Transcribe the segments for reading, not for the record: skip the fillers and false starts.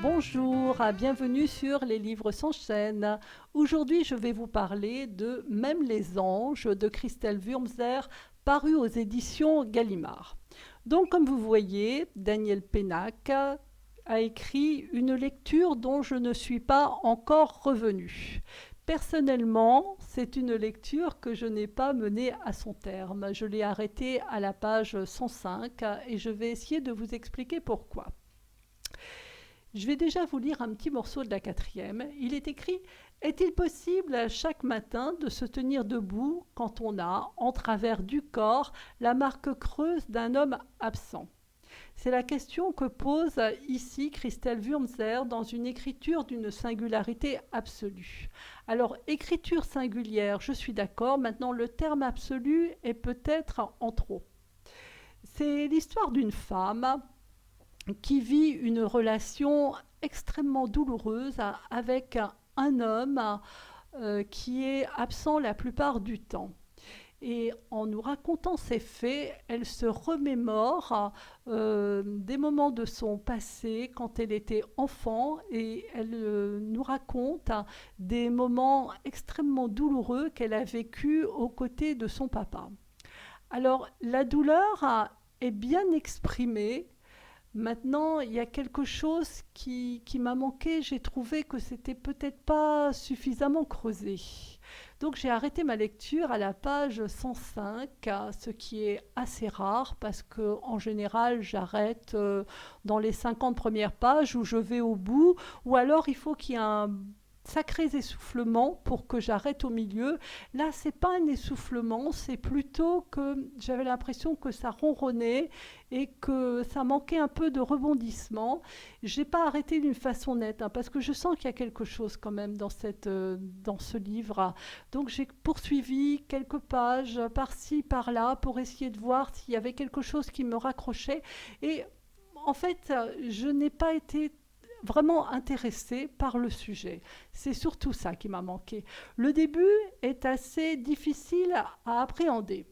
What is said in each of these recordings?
Bonjour, bienvenue sur Les Livres s'enchaînent. Aujourd'hui, je vais vous parler de Même les anges de Christelle Wurmser, paru aux éditions Gallimard. Donc, comme vous voyez, Daniel Pénac a écrit une lecture dont je ne suis pas encore revenue. Personnellement, c'est une lecture que je n'ai pas menée à son terme. Je l'ai arrêtée à la page 105 et je vais essayer de vous expliquer pourquoi. Je vais déjà vous lire un petit morceau de la quatrième. Il est écrit: Est-il possible chaque matin de se tenir debout quand on a, en travers du corps, la marque creuse d'un homme absent? C'est la question que pose ici Christelle Wurmser dans une écriture d'une singularité absolue. Alors, écriture singulière, je suis d'accord. Maintenant, le terme absolu est peut-être en trop. C'est l'histoire d'une femme qui vit une relation extrêmement douloureuse avec un homme qui est absent la plupart du temps. Et en nous racontant ces faits, elle se remémore des moments de son passé quand elle était enfant et elle nous raconte des moments extrêmement douloureux qu'elle a vécus aux côtés de son papa. Alors la douleur est bien exprimée. Maintenant, il y a quelque chose qui m'a manqué. J'ai trouvé que c'était peut-être pas suffisamment creusé. Donc j'ai arrêté ma lecture à la page 105, ce qui est assez rare parce que en général j'arrête dans les 50 premières pages où je vais au bout, ou alors il faut qu'il y ait un sacré essoufflement pour que j'arrête au milieu. Là, c'est pas un essoufflement, c'est plutôt que j'avais l'impression que ça ronronnait et que ça manquait un peu de rebondissement. J'ai pas arrêté d'une façon nette, parce que je sens qu'il y a quelque chose quand même dans ce livre. Donc j'ai poursuivi quelques pages par-ci, par-là pour essayer de voir s'il y avait quelque chose qui me raccrochait. Et en fait, je n'ai pas été vraiment intéressée par le sujet. C'est surtout ça qui m'a manqué. Le début est assez difficile à appréhender.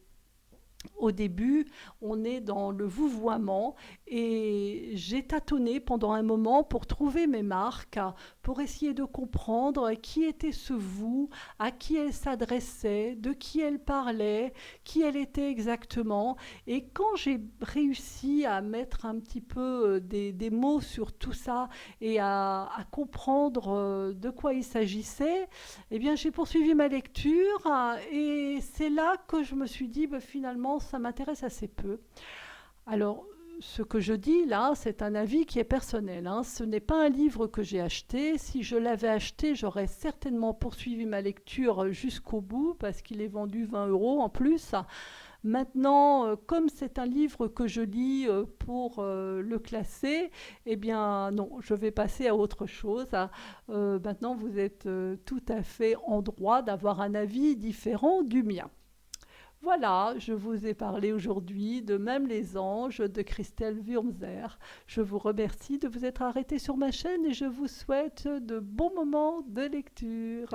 Au début, on est dans le vouvoiement et j'ai tâtonné pendant un moment pour trouver mes marques, pour essayer de comprendre qui était ce vous, à qui elle s'adressait, de qui elle parlait, qui elle était exactement. Et quand j'ai réussi à mettre un petit peu des mots sur tout ça et à comprendre de quoi il s'agissait, eh bien, j'ai poursuivi ma lecture et c'est là que je me suis dit, finalement, ça m'intéresse assez peu. Alors, ce que je dis là, c'est un avis qui est personnel. Ce n'est pas un livre que j'ai acheté. Si je l'avais acheté, j'aurais certainement poursuivi ma lecture jusqu'au bout parce qu'il est vendu 20 € en plus. Maintenant, comme c'est un livre que je lis pour le classer, eh bien non, je vais passer à autre chose. Maintenant, vous êtes tout à fait en droit d'avoir un avis différent du mien. Voilà, je vous ai parlé aujourd'hui de Même les anges de Christelle Wurmser. Je vous remercie de vous être arrêté sur ma chaîne et je vous souhaite de bons moments de lecture.